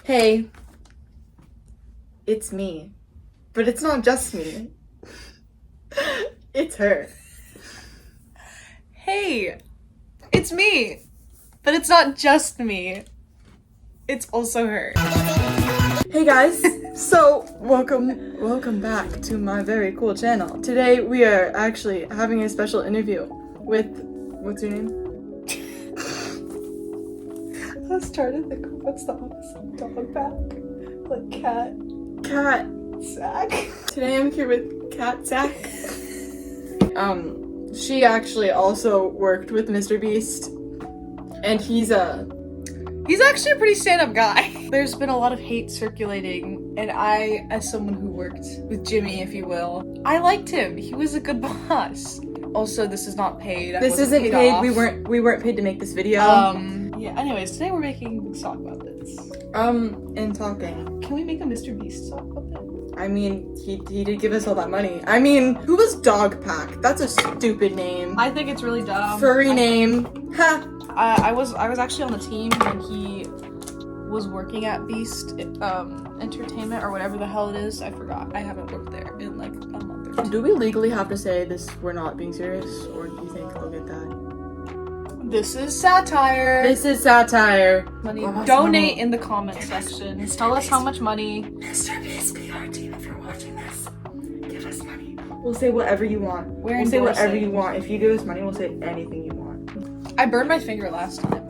Hey, it's me. But it's not just me. It's her. Hey, it's me. But it's not just me. It's also her. Hey guys, so welcome back to my very cool channel. Today we are actually having a special interview with, what's your name? I was trying to think of what's the opposite dog back? Like cat. Cat Zach. Today I'm here with Cat Zach. She actually also worked with mrbeast, and he's actually a pretty stand-up guy. There's been a lot of hate circulating, and I, as someone who worked with Jimmy, if you will, I liked him. He was a good boss. Also, this is not paid. This isn't paid. We weren't paid to make this video. Yeah, anyways, today we're making Sock Puppets. And talking. Can we make a mrbeast Sock Puppet? I mean, he did give us all that money. I mean, who was Dog Pack? That's a stupid name. I think it's really dumb. Furry name. Ha! I was actually on the team when he was working at Beast Entertainment or whatever the hell it is. I forgot. I haven't worked there in like a month or two. Do we legally have to say this? We're not being serious, or do you think I'll get that? This is satire. This is satire. Money. Donate in the comment section. Tell us how much money. mrbeast PR team, if you're watching this, give us money. We'll say whatever you want. We'll say whatever you want. If you give us money, we'll say anything you want. I burned my finger last time.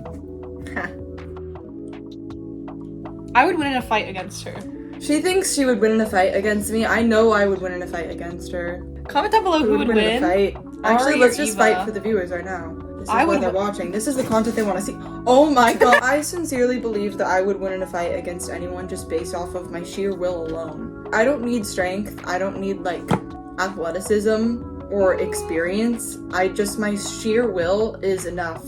I would win in a fight against her. She thinks she would win in a fight against me. I know I would win in a fight against her. Comment down below who would win. In a fight. Actually, Ari let's or just Eva? fight for the viewers right now. This is why they're watching. This is the content they want to see. Oh my god. I sincerely believe that I would win in a fight against anyone just based off of my sheer will alone. I don't need strength. I don't need like athleticism or experience. My sheer will is enough.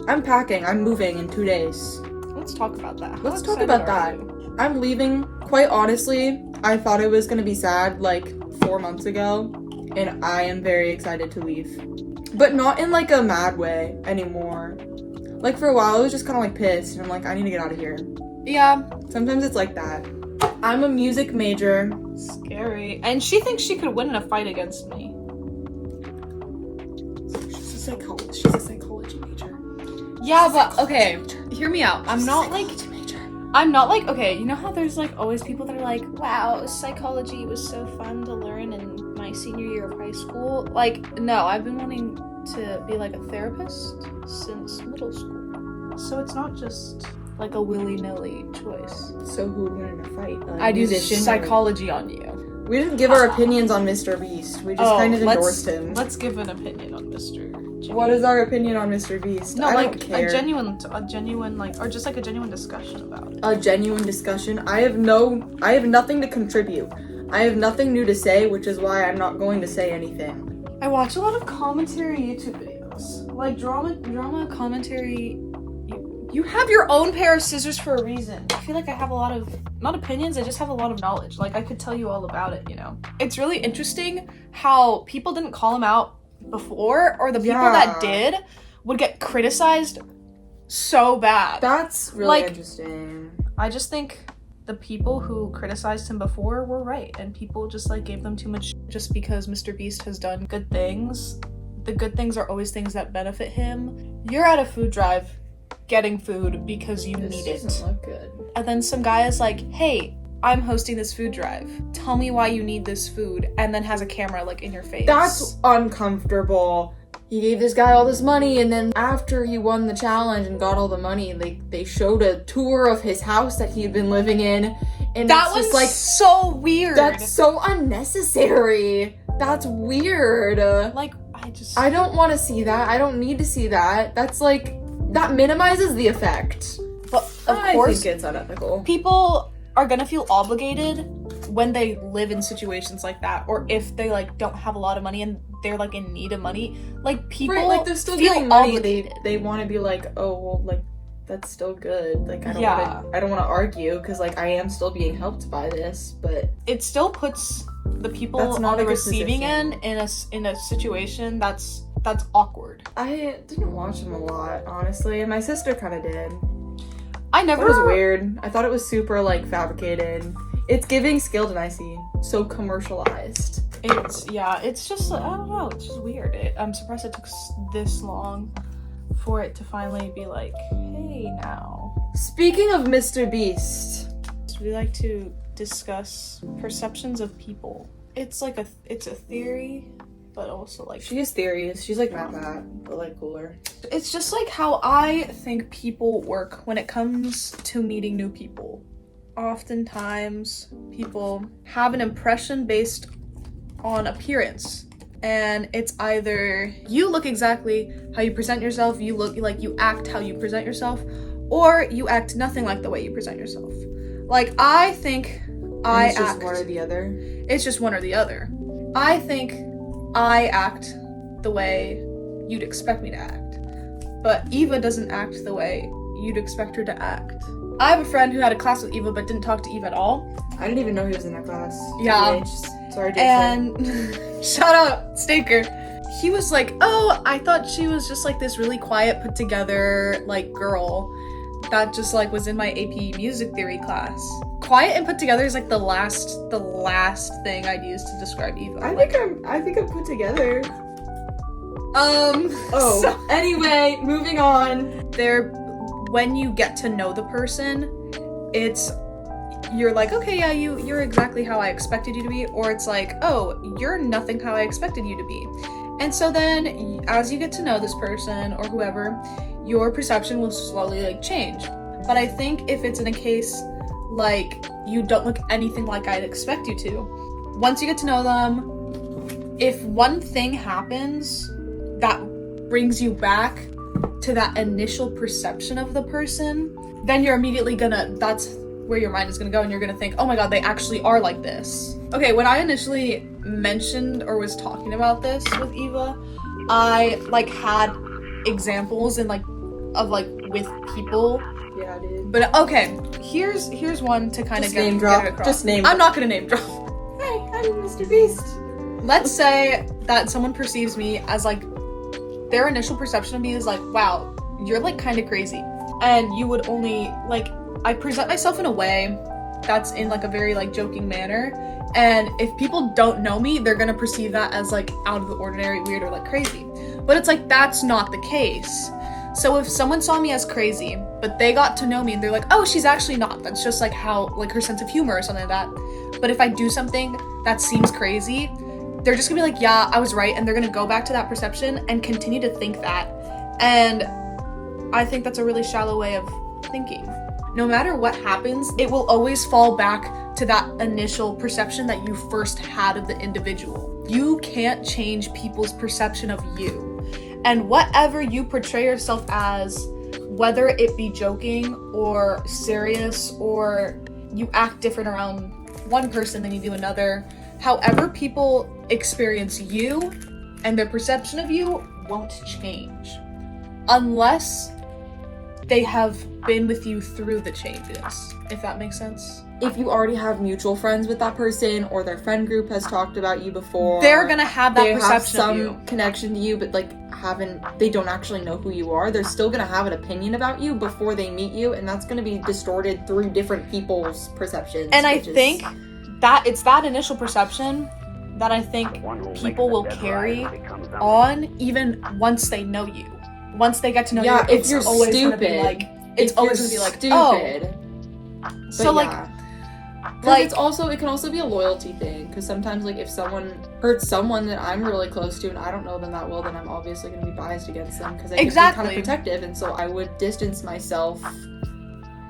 I'm packing. I'm moving in 2 days. Let's talk about that. Let's talk about that. I'm leaving. Quite honestly, I thought I was gonna be sad like 4 months ago, and I am very excited to leave. But not in like a mad way anymore. Like for a while I was just kind of like pissed, and I'm like, I need to get out of here. Yeah. Sometimes it's like that. I'm a music major. Scary. And she thinks she could win in a fight against me. She's a psychology major. Yeah, but okay, hear me out. I'm not like, okay, you know how there's like always people that are like, wow, psychology was so fun to learn in my senior year of high school. Like, no, I've been wanting to be like a therapist since middle school. So it's not just like a willy-nilly choice. So who would win in a fight? I do psychology on you. We didn't give our opinions on mrbeast. We just kind of endorsed him. Let's give an opinion on Mr. Jimmy. What is our opinion on mrbeast? No, I like don't care. a genuine like, or just like a genuine discussion about it. A genuine discussion. I have nothing to contribute. I have nothing new to say, which is why I'm not going to say anything. I watch a lot of commentary YouTube videos, like drama commentary. You have your own pair of scissors for a reason. I feel like I have a lot of, not opinions, I just have a lot of knowledge. Like, I could tell you all about it, you know? It's really interesting how people didn't call him out before, or the people that did would get criticized so bad. That's really interesting. I just think the people who criticized him before were right, and people just like gave them too much just because mrbeast has done good things. The good things are always things that benefit him. You're at a food drive getting food because you need it. Doesn't look good. And then some guy is like, hey, I'm hosting this food drive. Tell me why you need this food, and then has a camera like in your face. That's uncomfortable. He gave this guy all this money, and then after he won the challenge and got all the money, they showed a tour of his house that he had been living in, and that it's was just like so weird. That's so unnecessary. That's weird. Like, I don't want to see that. I don't need to see that. That's like, that minimizes the effect. But of course, I think it's unethical. People are gonna feel obligated when they live in situations like that, or if they like don't have a lot of money and they're like in need of money. Like, people like they're still feel getting money. obligated. They want to be like, oh well, like that's still good. Like I don't want to argue because like I am still being helped by this, but it still puts the people on the receiving end in a situation that's awkward. I didn't watch him a lot, honestly. My sister kind of did. I never. It was weird. I thought it was super like fabricated. It's giving Skilled and Icy. So commercialized. It's just, I don't know, it's just weird. I'm surprised it took this long for it to finally be like, hey now. Speaking of Mr. Beast. We like to discuss perceptions of people. It's a theory, but also like... She has theories. She's like Matt, but like cooler. It's just like how I think people work when it comes to meeting new people. Oftentimes, people have an impression based on appearance, and it's either you look exactly how you present yourself, you look like you act how you present yourself, or you act nothing like the way you present yourself. Like, I think it's just one or the other. It's just one or the other. I think I act the way you'd expect me to act, but Eva doesn't act the way you'd expect her to act. I have a friend who had a class with Eva but didn't talk to Eva at all. I didn't even know he was in that class. Yeah. Sorry, Jason. And shout out Staker. He was like, oh, I thought she was just like this really quiet, put together like girl that just like was in my AP music theory class. Quiet and put together is like the last thing I'd use to describe Eva. I think I'm put together. So, anyway, moving on. When you get to know the person, you're like, okay, yeah, you're exactly how I expected you to be, or it's like, oh, you're nothing how I expected you to be. And so then, as you get to know this person or whoever, your perception will slowly like change. But I think if it's in a case like you don't look anything like I'd expect you to, once you get to know them, if one thing happens that brings you back to that initial perception of the person, then you're immediately that's where your mind is gonna go, and you're gonna think, oh my god, they actually are like this. Okay, when I initially mentioned or was talking about this with Eva, I like had examples and of with people. Yeah, dude. But okay, here's one to kind of get it across. Just name. I'm not gonna name drop. Hey, I'm Mr. Beast. Let's say that someone perceives me as like, their initial perception of me is like, wow, you're like kind of crazy. And you would only like, I present myself in a way that's in like a very like joking manner. And if people don't know me, they're gonna perceive that as like out of the ordinary, weird, or like crazy. But it's like, that's not the case. So if someone saw me as crazy, but they got to know me and they're like, oh, she's actually not. That's just like how, like her sense of humor or something like that. But if I do something that seems crazy, they're just gonna be like, yeah, I was right, and they're gonna go back to that perception and continue to think that. And I think that's a really shallow way of thinking. No matter what happens, it will always fall back to that initial perception that you first had of the individual. You can't change people's perception of you. And whatever you portray yourself as, whether it be joking or serious, or you act different around one person than you do another, however people experience you and their perception of you won't change unless they have been with you through the changes, if that makes sense. If you already have mutual friends with that person, or their friend group has talked about you before, they're gonna have that perception of you. They have some connection to you, but like they don't actually know who you are. They're still gonna have an opinion about you before they meet you, and that's gonna be distorted through different people's perceptions. And I think that it's that initial perception that I think people will carry on even once they know you. Once they get to know you, if you're always stupid, gonna be like, it's always gonna be like, stupid. Oh. So like it can also be a loyalty thing, because sometimes like if someone hurts someone that I'm really close to and I don't know them that well, then I'm obviously going to be biased against them, because I can be kind of protective, and so I would distance myself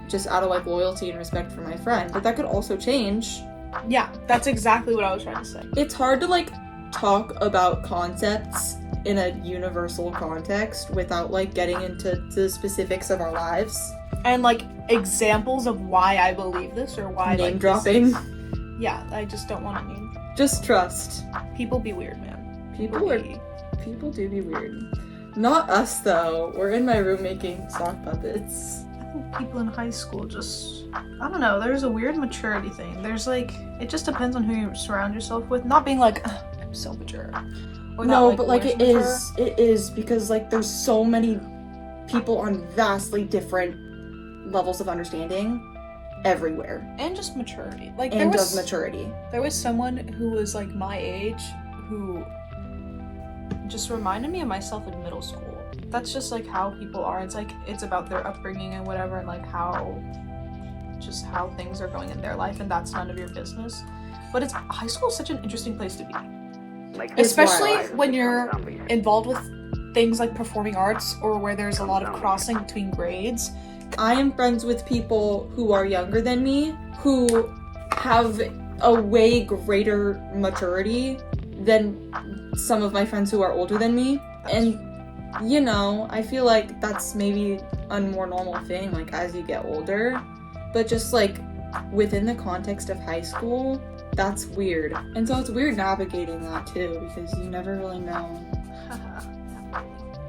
just out of like loyalty and respect for my friend. But that could also change. Yeah, that's exactly what I was trying to say. It's hard to like talk about concepts in a universal context without like getting into the specifics of our lives. And like examples of why I believe this, or why name dropping. Yeah, I just don't want to name. Just trust. People be weird, man. People do be weird. Not us though. We're in my room making sock puppets. I think people in high school just, I don't know, there's a weird maturity thing. There's like, it just depends on who you surround yourself with. Not being like, I'm so mature. Or no, not, but like it is because like there's so many people on vastly different levels of understanding everywhere. And just maturity. Like, And of maturity. There was someone who was, like, my age who just reminded me of myself in middle school. That's just, like, how people are. It's, like, it's about their upbringing and whatever, and, like, how things are going in their life, and that's none of your business. But high school is such an interesting place to be. Especially when you're involved with things like performing arts or where there's a lot of crossing between grades. I am friends with people who are younger than me who have a way greater maturity than some of my friends who are older than me. And, you know, I feel like that's maybe a more normal thing, like, as you get older. But just, like, within the context of high school, that's weird. And so it's weird navigating that, too, because you never really know.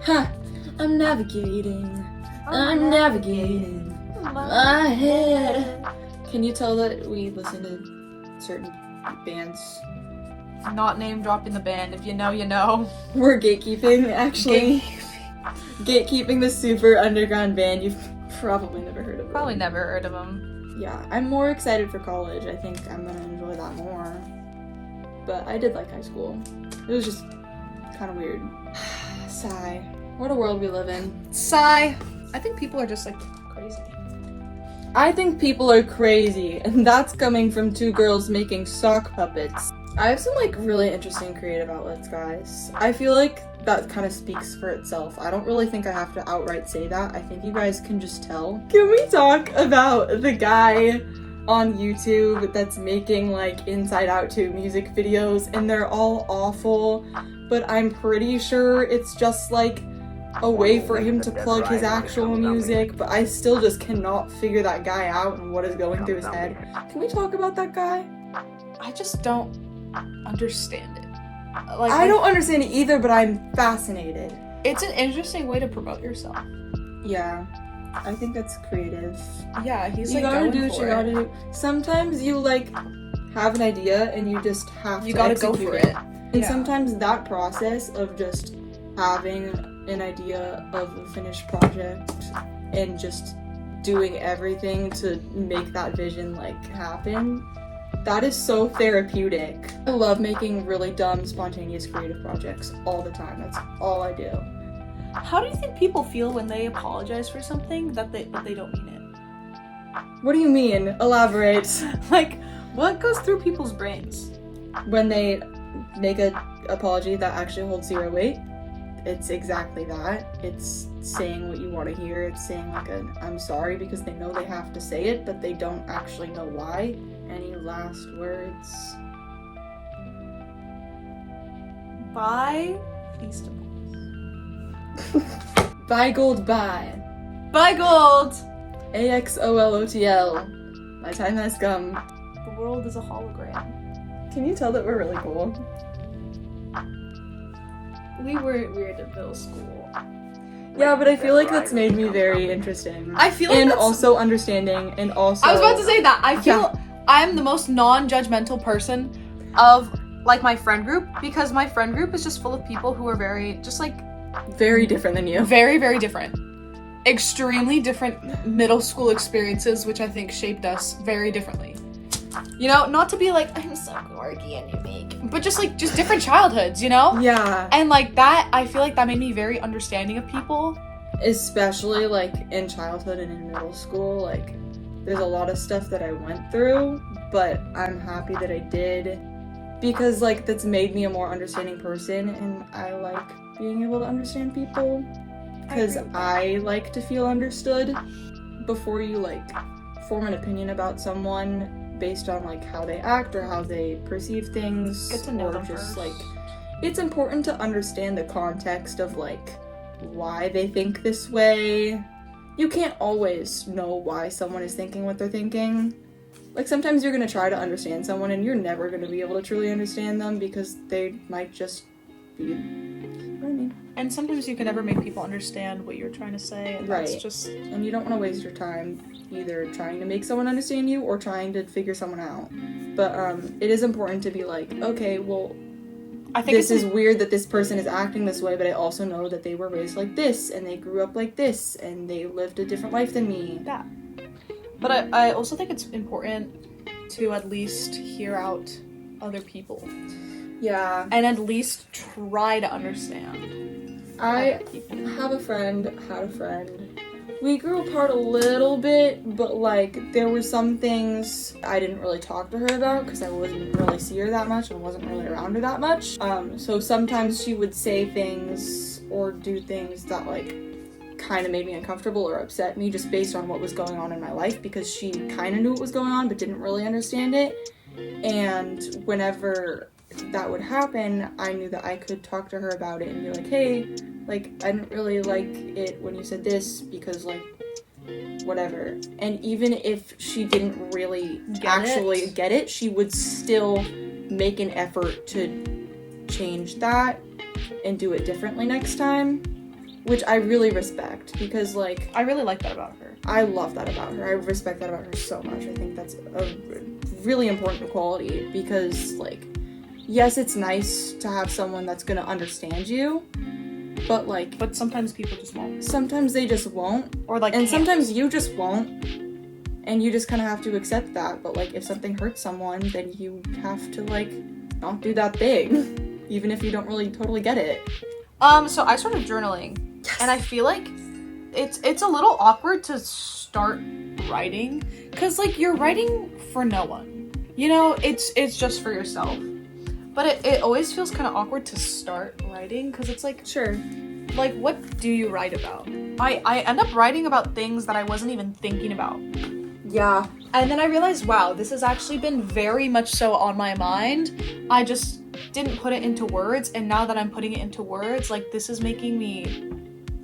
Ha! I'm navigating. I'm navigating my head. Can you tell that we listen to certain bands? Not name dropping the band. If you know, you know. We're gatekeeping, actually. Gatekeeping the super underground band you've probably never heard of. Probably never heard of them. Yeah, I'm more excited for college. I think I'm gonna enjoy that more. But I did like high school. It was just kind of weird. Sigh. What a world we live in. Sigh. I think people are just, like, crazy. I think people are crazy, and that's coming from two girls making sock puppets. I have some, like, really interesting creative outlets, guys. I feel like that kind of speaks for itself. I don't really think I have to outright say that. I think you guys can just tell. Can we talk about the guy on YouTube that's making, like, Inside Out 2 music videos, and they're all awful, but I'm pretty sure it's just, like, a way for him to plug his actual music, but I still just cannot figure that guy out and what is going through his head. Can we talk about that guy? I just don't understand it. Like, I don't understand it either, but I'm fascinated. It's an interesting way to promote yourself. Yeah, I think that's creative. Yeah, he's you like gotta going do what for you gotta do. Sometimes you, like, have an idea and you just have to gotta go execute for it. it. And Yeah. sometimes that process of just having an idea of a finished project and just doing everything to make that vision, like, happen, that is so therapeutic. I love making really dumb, spontaneous, creative projects all the time. That's all I do. How do you think people feel when they apologize for something that they don't mean it? What do you mean? Elaborate. Like, what goes through people's brains? When they make an apology that actually holds zero weight, it's exactly that. It's saying what you want to hear. It's saying, like, I'm sorry, because they know they have to say it, but they don't actually know why. Any last words? Bye, Feastables. Buy gold, buy. Bye, gold! AXOLOTL. My time has come. The world is a hologram. Can you tell that we're really cool? We weren't weird in middle school. Yeah, but I feel like that's made me very interesting. I feel like and that's... also understanding, and also... I was about to say that. I feel I'm the most non-judgmental person of, like, my friend group, because my friend group is just full of people who are very, just, like... very different than you. Very, very different. Extremely different middle school experiences, which I think shaped us very differently. You know, not to be like, I'm so quirky and unique, but just, like, just different childhoods, you know? Yeah. And, like, that, I feel like that made me very understanding of people. Especially, like, in childhood and in middle school, like, there's a lot of stuff that I went through, but I'm happy that I did, because, like, that's made me a more understanding person, and I like being able to understand people, because I like to feel understood before you, like, form an opinion about someone based on, like, how they act or how they perceive things. Get to know them just first. like, it's important to understand the context of, like, why they think this way. You can't always know why someone is thinking what they're thinking. Like, sometimes you're gonna try to understand someone and you're never gonna be able to truly understand them because they might just be, you know what I mean? And sometimes you can never make people understand what you're trying to say, and that's Right. just... And you don't want to waste your time either trying to make someone understand you or trying to figure someone out. But it is important to be like, okay, well, I think this is weird that this person is acting this way, but I also know that they were raised like this, and they grew up like this, and they lived a different life than me. Yeah. But I also think it's important to at least hear out other people. Yeah. And at least try to understand I other people. had a friend. We grew apart a little bit, but like there were some things I didn't really talk to her about because I wouldn't really see her that much and wasn't really around her that much. So sometimes she would say things or do things that like kind of made me uncomfortable or upset me just based on what was going on in my life, because she kind of knew what was going on but didn't really understand it. And whenever that would happen, I knew that I could talk to her about it and be like, hey, like, I didn't really like it when you said this because, like, whatever. And even if she didn't really get it, she would still make an effort to change that and do it differently next time, which I really respect, because, like, I really like that about her. I love that about her. I respect that about her so much. I think that's a really important quality because, like, yes, it's nice to have someone that's gonna understand you, but sometimes people just won't. Sometimes they just won't. Or like, and sometimes you just won't. And you just kind of have to accept that. But like, if something hurts someone, then you have to like not do that thing, even if you don't really totally get it. So I started journaling, and I feel like it's a little awkward to start writing, cause like you're writing for no one. You know, it's just for yourself. But it always feels kind of awkward to start writing, because it's like, sure, like, what do you write about? I end up writing about things that I wasn't even thinking about. Yeah. And then I realized, wow, this has actually been very much so on my mind. I just didn't put it into words, and now that I'm putting it into words, like, this is making me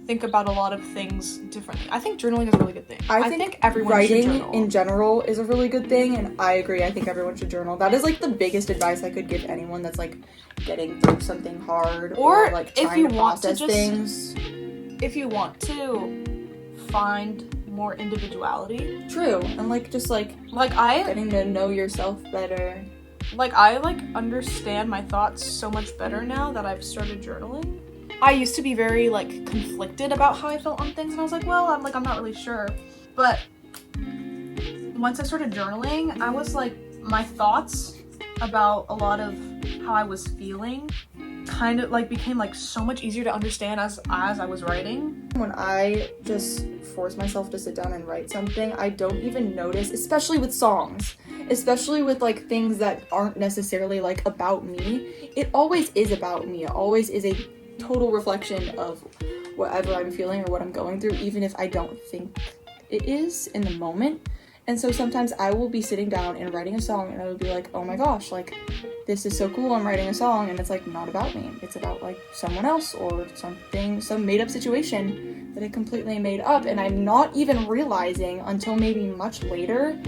think about a lot of things differently. I think journaling is a really good thing. I think everyone should journal. Writing in general is a really good thing, and I agree. I think everyone should journal. That is like the biggest advice I could give anyone that's like getting through something hard or like trying to process things. If you want to find more individuality. True. And like just like getting to know yourself better. Like I understand my thoughts so much better now that I've started journaling. I used to be very, like, conflicted about how I felt on things, and I was like, well, I'm not really sure. But once I started journaling, I was like, my thoughts about a lot of how I was feeling kind of, like, became, like, so much easier to understand as I was writing. When I just force myself to sit down and write something, I don't even notice, especially with songs, especially with, like, things that aren't necessarily, like, about me. It always is about me. It always is a total reflection of whatever I'm feeling or what I'm going through, even if I don't think it is in the moment. And so sometimes I will be sitting down and writing a song, and I will be like, oh my gosh, like, this is so cool, I'm writing a song, and it's like not about me. It's about like someone else or something, some made up situation that I completely made up, and I'm not even realizing until maybe much later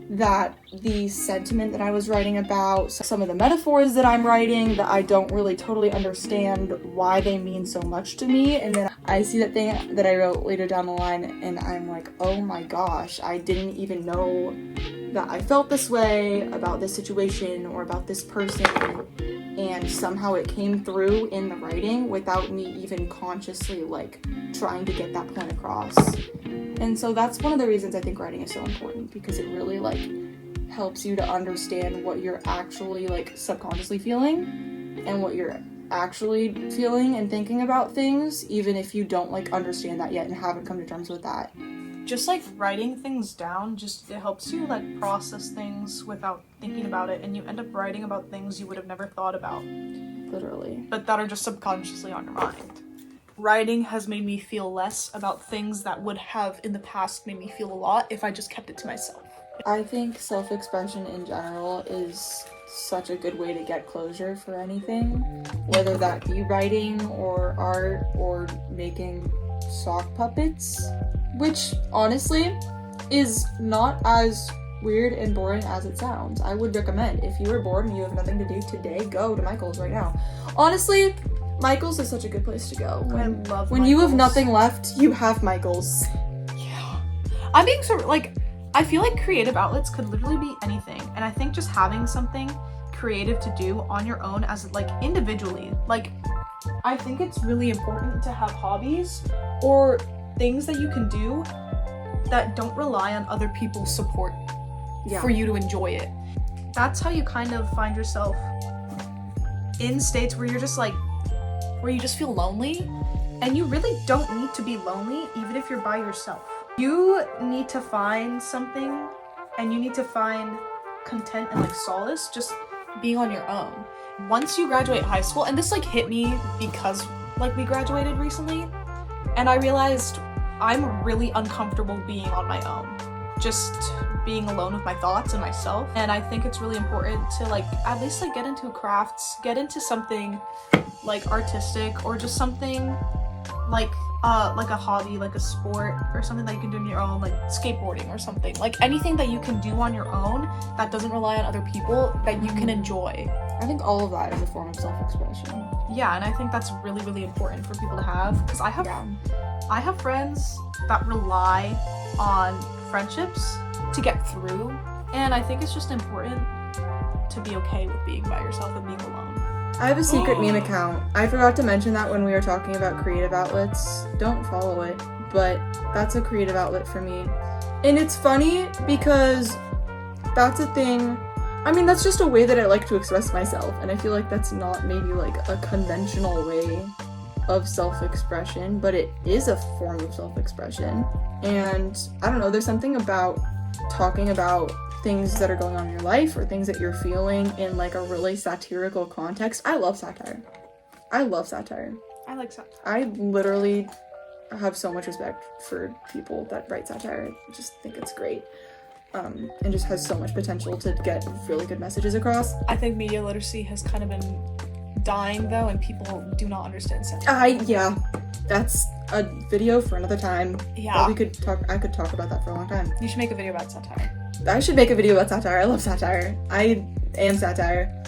that the sentiment that I was writing about, some of the metaphors that I'm writing, that I don't really totally understand why they mean so much to me, and then I see that thing that I wrote later down the line, and I'm like, oh my gosh, I didn't even know that I felt this way about this situation or about this person, and somehow it came through in the writing without me even consciously like trying to get that point across. And so that's one of the reasons I think writing is so important, because it really like helps you to understand what you're actually like subconsciously feeling and what you're actually feeling and thinking about things, even if you don't like understand that yet and haven't come to terms with that. Just like writing things down, just it helps you like process things without thinking about it, and you end up writing about things you would have never thought about. Literally. But that are just subconsciously on your mind. Writing has made me feel less about things that would have in the past made me feel a lot if I just kept it to myself. I think self-expression in general is such a good way to get closure for anything, whether that be writing or art or making sock puppets, which honestly is not as weird and boring as it sounds. I would recommend, if you are bored and you have nothing to do today, go to Michael's right now. Honestly, Michael's is such a good place to go. When you have nothing left, you have Michael's. Yeah. I'm being so, like, I feel like creative outlets could literally be anything. And I think just having something creative to do on your own as, like, individually. Like, I think it's really important to have hobbies or things that you can do that don't rely on other people's support Yeah. for you to enjoy it. That's how you kind of find yourself in states where you're just like, where you just feel lonely, and you really don't need to be lonely even if you're by yourself. You need to find something, and you need to find content and like solace just being on your own. Once you graduate high school, and this like hit me because like we graduated recently, and I realized I'm really uncomfortable being on my own, just being alone with my thoughts and myself. And I think it's really important to like at least like get into crafts, get into something like artistic, or just something like a hobby, like a sport or something that you can do on your own, like skateboarding or something. Like anything that you can do on your own that doesn't rely on other people, that you can enjoy. I think all of that is a form of self-expression. Yeah, and I think that's really, really important for people to have, because I have friends that rely on friendships to get through, and I think it's just important to be okay with being by yourself and being alone. I have a secret meme account. I forgot to mention that when we were talking about creative outlets. Don't follow it, but that's a creative outlet for me. And it's funny because that's a thing. I mean, that's just a way that I like to express myself, and I feel like that's not maybe like a conventional way of self-expression, but it is a form of self-expression. And I don't know, there's something about talking about things that are going on in your life or things that you're feeling in like a really satirical context. I love satire. I like satire. I literally have so much respect for people that write satire. I just think it's great. And just has so much potential to get really good messages across. I think media literacy has kind of been dying though, and people do not understand satire. Yeah, that's a video for another time. Yeah. I could talk about that for a long time. You should make a video about satire. I should make a video about satire. I love satire. I am satire.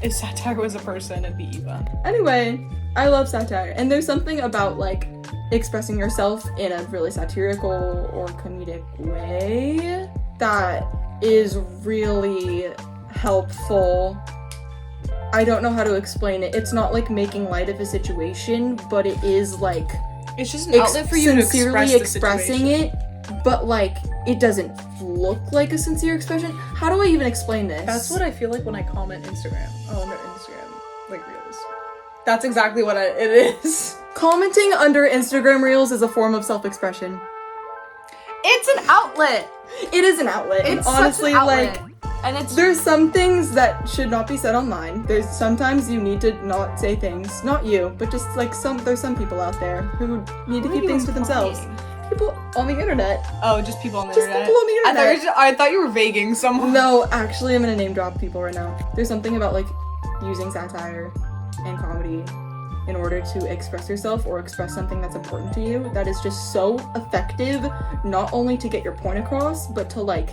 If satire was a person, it'd be Eva. Anyway, I love satire. And there's something about like expressing yourself in a really satirical or comedic way that is really helpful. I don't know how to explain it. It's not like making light of a situation, but it is like it's just an outlet for you to sincerely express expressing it, but like it doesn't look like a sincere expression. How do I even explain this? That's what I feel like when I comment Instagram. Oh, under Instagram, like Reels. That's exactly what it is. Commenting under Instagram Reels is a form of self-expression. It's an outlet. It is an outlet. It's and honestly, such an outlet. like, and it's there's some things that should not be said online. There's sometimes you need to not say things. Not you, but just like there's some people out there who need to keep things to themselves. People on the internet. Oh, just people on the Just internet. people on the internet. I thought you were vaguing someone. No, actually, I'm gonna name drop people right now. There's something about like using satire and comedy in order to express yourself or express something that's important to you that is just so effective, not only to get your point across, but to like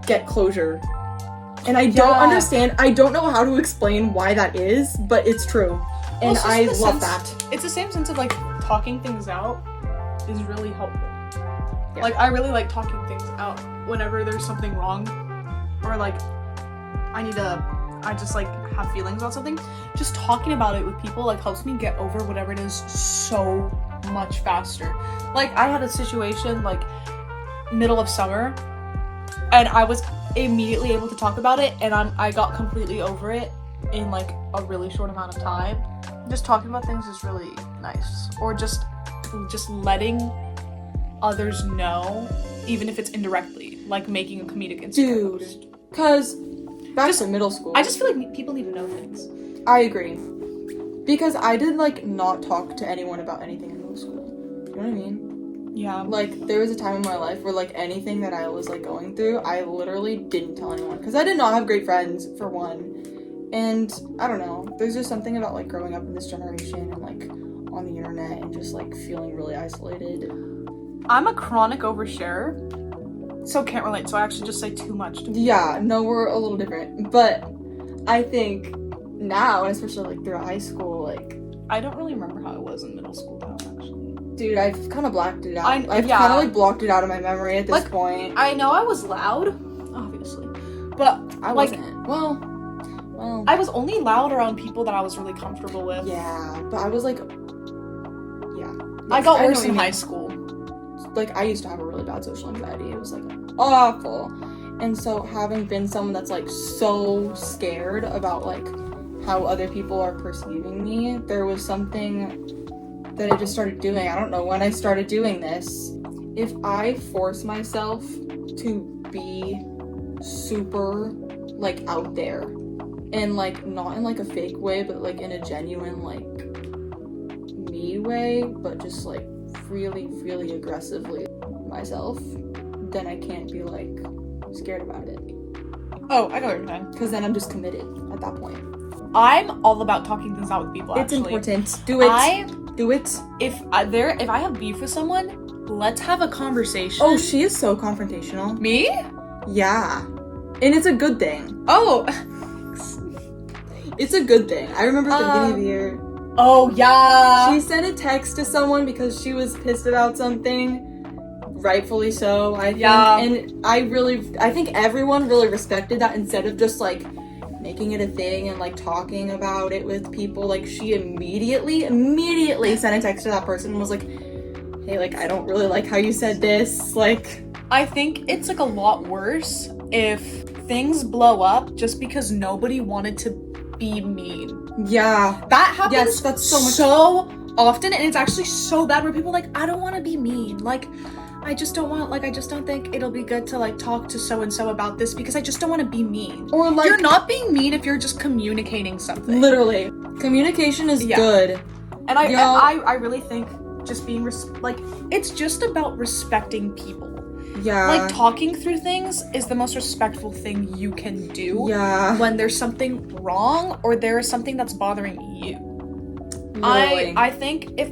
get closure. And I don't understand, I don't know how to explain why that is, but it's true. And I love that. It's the same sense of like talking things out is really helpful. Yeah. Like I really like talking things out whenever there's something wrong, or like I just like have feelings about something. Just talking about it with people like helps me get over whatever it is so much faster. Like I had a situation like middle of summer, and I was immediately able to talk about it, and I got completely over it in like a really short amount of time. Just talking about things is really nice, or just letting others know, even if it's indirectly, like making a comedic Instagram post. Dude, because back to middle school, I just feel like people need to know things. I agree, because I did like not talk to anyone about anything in middle school. You know what I mean? Yeah. Like there was a time in my life where like anything that I was like going through, I literally didn't tell anyone because I did not have great friends for one. And I don't know, there's just something about like growing up in this generation and like on the internet and just like feeling really isolated. I'm a chronic oversharer, so can't relate, so I actually just say too much to people. Yeah, no, we're a little different, but I think now, and especially like throughout high school, like I don't really remember how it was in middle school though, actually. Dude, I've kind of blacked it out. I've kind of like blocked it out of my memory at this point. I know I was loud, obviously, but I wasn't. Well, I was only loud around people that I was really comfortable with. Yeah, but I was like, I got worse in high school. like, I used to have a really bad social anxiety. It was, like, awful. And so having been someone that's, like, so scared about, like, how other people are perceiving me, there was something that I just started doing. I don't know when I started doing this. If I force myself to be super, like, out there, and, like, not in, like, a fake way, but, like, in a genuine, like, me way, but just, like, really, really aggressively myself, then I can't be, like, scared about it. Oh, I got what you're saying. Because then I'm just committed at that point. I'm all about talking things out with people, It's actually. important. Do it. Do it. If I have beef with someone, let's have a conversation. Oh, she is so confrontational. Me? Yeah. And it's a good thing. Oh. It's a good thing. I remember at the beginning of the year. Oh, yeah. She sent a text to someone because she was pissed about something. Rightfully so, I think. Yeah. And I think everyone really respected that instead of just, like, making it a thing and, like, talking about it with people. Like, she immediately sent a text to that person and was like, hey, like, I don't really like how you said this. Like, I think it's, like, a lot worse if things blow up just because nobody wanted to be mean. yeah. That happens Yes, that's so much. so often, and it's actually so bad where people are like, I don't want to be mean. Like, I just don't think it'll be good to, like, talk to so-and-so about this because I just don't want to be mean. Or, like, You're not being mean if you're just communicating something. literally. Communication is good. And I really think just being, it's just about respecting people. Yeah. Like, talking through things is the most respectful thing you can do. Yeah. When there's something wrong or there is something that's bothering you. Literally. I think if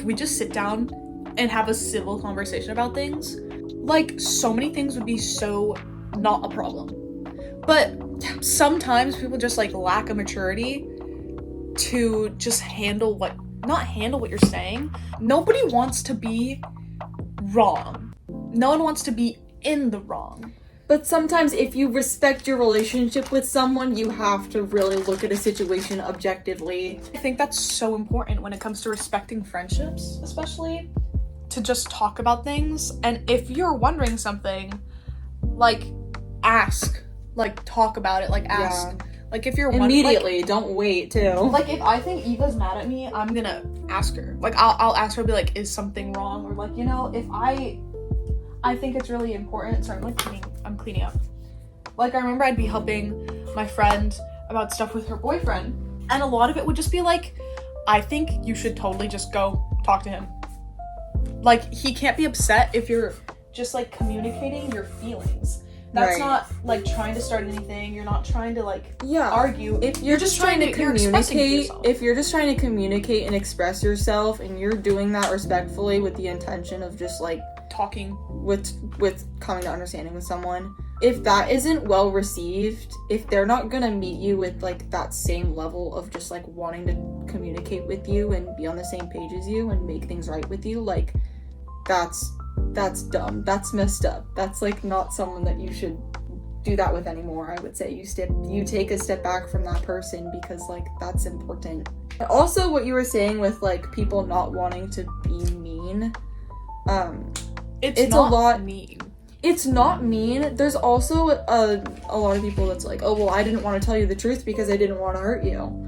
we just sit down and have a civil conversation about things, like, so many things would be so not a problem. But sometimes people just, like, lack a maturity to just not handle what you're saying. Nobody wants to be wrong. No one wants to be in the wrong. But sometimes if you respect your relationship with someone, you have to really look at a situation objectively. I think that's so important when it comes to respecting friendships, especially, to just talk about things. And if you're wondering something, like, ask. Like, talk about it. Like, ask. Yeah. Like, if you're immediately, don't wait too. Like, if I think Eva's mad at me, I'm gonna ask her. Like, I'll ask her, be like, is something wrong? Or, like, you know, if I think it's really important. Sorry, I'm cleaning up. Like, I remember I'd be helping my friend about stuff with her boyfriend, and a lot of it would just be like, I think you should totally just go talk to him. Like, he can't be upset if you're just, like, communicating your feelings. That's Right. not, like, trying to start anything. You're not trying to, like, Yeah. argue. If you're just trying to you're expressing communicate, yourself. if you're just trying to communicate and express yourself, and you're doing that respectfully with the intention of just, like, talking with coming to understanding with someone, if that isn't well received, if they're not gonna meet you with, like, that same level of just, like, wanting to communicate with you and be on the same page as you and make things right with you, like, that's dumb. That's messed up. That's, like, not someone that you should do that with anymore. I would say you take a step back from that person, because, like, that's important. Also, what you were saying with, like, people not wanting to be mean, it's not a lot mean. It's not mean. There's also a lot of people that's like, oh, well, I didn't want to tell you the truth because I didn't want to hurt you.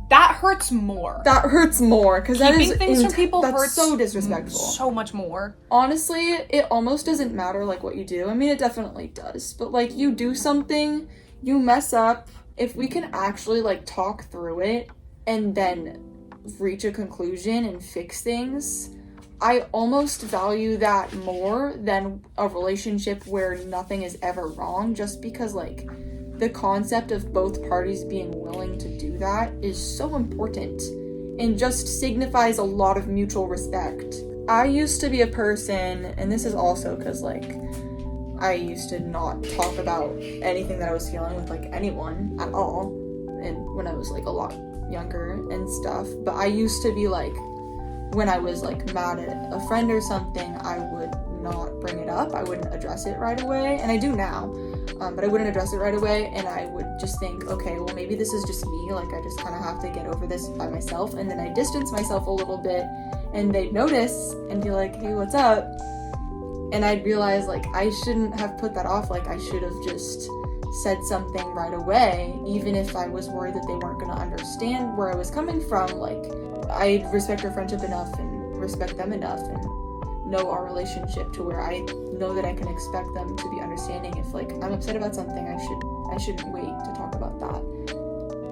That hurts more. That hurts more, because that is things from people that's hurts so disrespectful. So much more. Honestly, it almost doesn't matter, like, what you do. I mean, it definitely does. But, like, you do something, you mess up. If we can actually, like, talk through it and then reach a conclusion and fix things, I almost value that more than a relationship where nothing is ever wrong, just because, like, the concept of both parties being willing to do that is so important and just signifies a lot of mutual respect. I used to be a person, and this is also because, like, I used to not talk about anything that I was feeling with, like, anyone at all, and when I was, like, a lot younger and stuff, but I used to be, like, when I was, like, mad at a friend or something, I would not bring it up. I wouldn't address it right away, and I do now, but I wouldn't address it right away, and I would just think, okay, well, maybe this is just me, like, I just kind of have to get over this by myself, and then I distance myself a little bit, and they'd notice and be like, hey, what's up? And I'd realize, like, I shouldn't have put that off. Like, I should have just said something right away, even if I was worried that they weren't going to understand where I was coming from. Like, I respect our friendship enough and respect them enough and know our relationship to where I know that I can expect them to be understanding. If, like, I'm upset about something, I shouldn't wait to talk about that,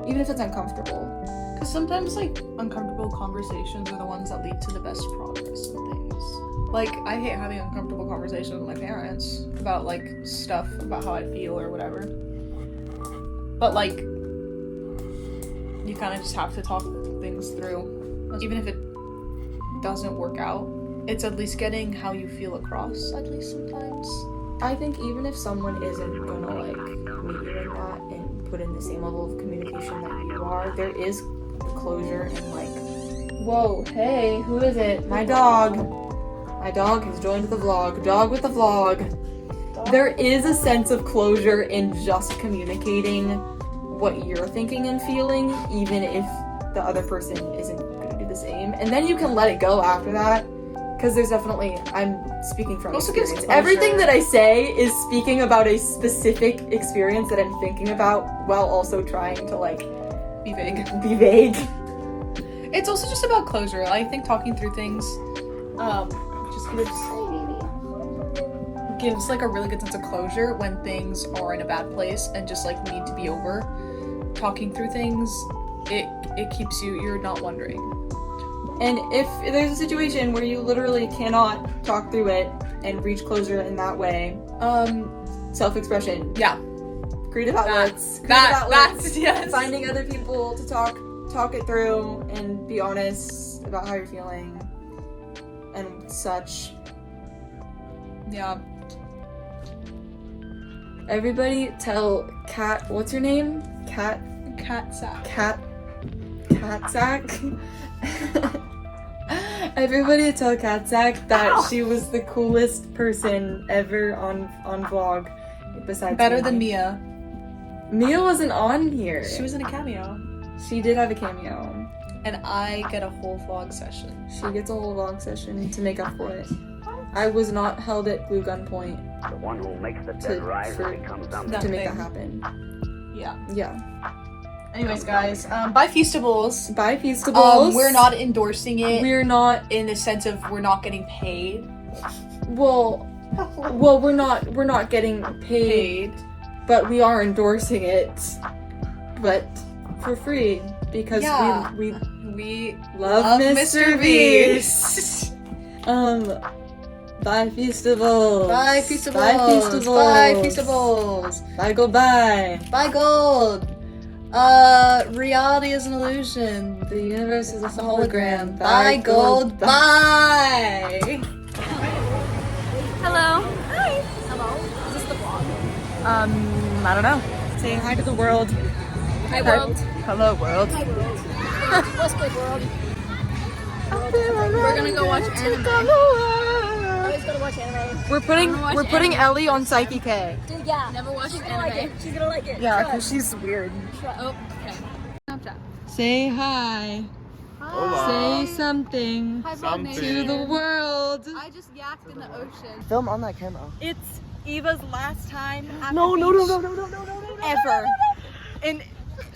even if it's uncomfortable. Because sometimes, like, uncomfortable conversations are the ones that lead to the best progress and things. Like, I hate having uncomfortable conversations with my parents about, like, stuff about how I feel or whatever. But, like, you kind of just have to talk things through. Even if it doesn't work out, it's at least getting how you feel across, at least sometimes. I think even if someone isn't gonna, like, meet you in that and put in the same level of communication that you are, there is closure and, like, whoa, hey, who is it? My dog. My dog has joined the vlog. Dog with the vlog. There is a sense of closure in just communicating what you're thinking and feeling, even if the other person isn't gonna do the same. And then you can let it go after that. Because there's definitely, I'm speaking from experience. Everything that I say is speaking about a specific experience that I'm thinking about while also trying to, like, Be vague. Be vague. It's also just about closure. I think talking through things gives like a really good sense of closure when things are in a bad place and just like need to be over. Talking through things, it keeps you're not wondering. And if there's a situation where you literally cannot talk through it and reach closure in that way, self-expression. Yeah. Creative outlets. That's yes. Finding other people to talk it through and be honest about how you're feeling and such. Yeah. Everybody tell Kat, what's your name? Kat Sack. Everybody tell Kat Sack that she was the coolest person ever on vlog. Besides better me. than Mia. Mia wasn't on here. She was in a cameo. She did have a cameo. And I get a whole vlog session. She gets a whole vlog session to make up for it. I was not held at glue gunpoint The one who makes the dead rise and becomes to undead. make that happen. Yeah. Anyways, guys, buy Feastables. Bye, Feastables. We're not endorsing it. We're not in the sense of we're not getting paid. Well, we're not getting paid, but we are endorsing it, but for free because we love Mr. Beast. Bye, Feastables. Bye, Feastables. Bye, Feastables. Bye, Feastables. Bye, goodbye. Bye, gold. Reality is an illusion. The universe is a hologram. Bye, gold. Bye. Hello. Hi. Hello. Is this the vlog? I don't know. Saying hi to the world. Hi, world. Hello, world. Hi, world. What's good, world? We're gonna go watch anime. Always gonna watch anime. We're putting Ellie on Psyche K. Dude, yeah. Never watched anime. She's gonna like it. Yeah, because she's weird. Oh, okay. Snapchat. Say hi. Hola. Say something Hi, Something. to the world. I just yacked in the ocean. Film on that camera. It's Eva's last time at No. ever. And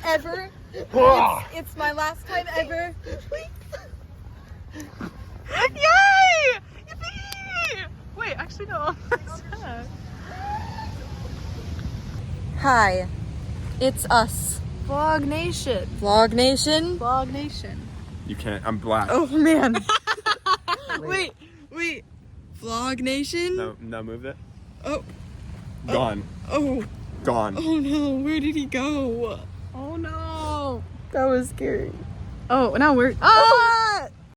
ever. It's my last time ever. Yay! Yippee! Wait, actually no. Hi, it's us. Vlog Nation. Vlog Nation. Vlog Nation. You can't. I'm black. Oh man. Wait. Vlog Nation. No, move it. Oh. Gone. Oh. Gone. Oh no. Where did he go? Oh no. That was scary. Oh, now we're. Ah!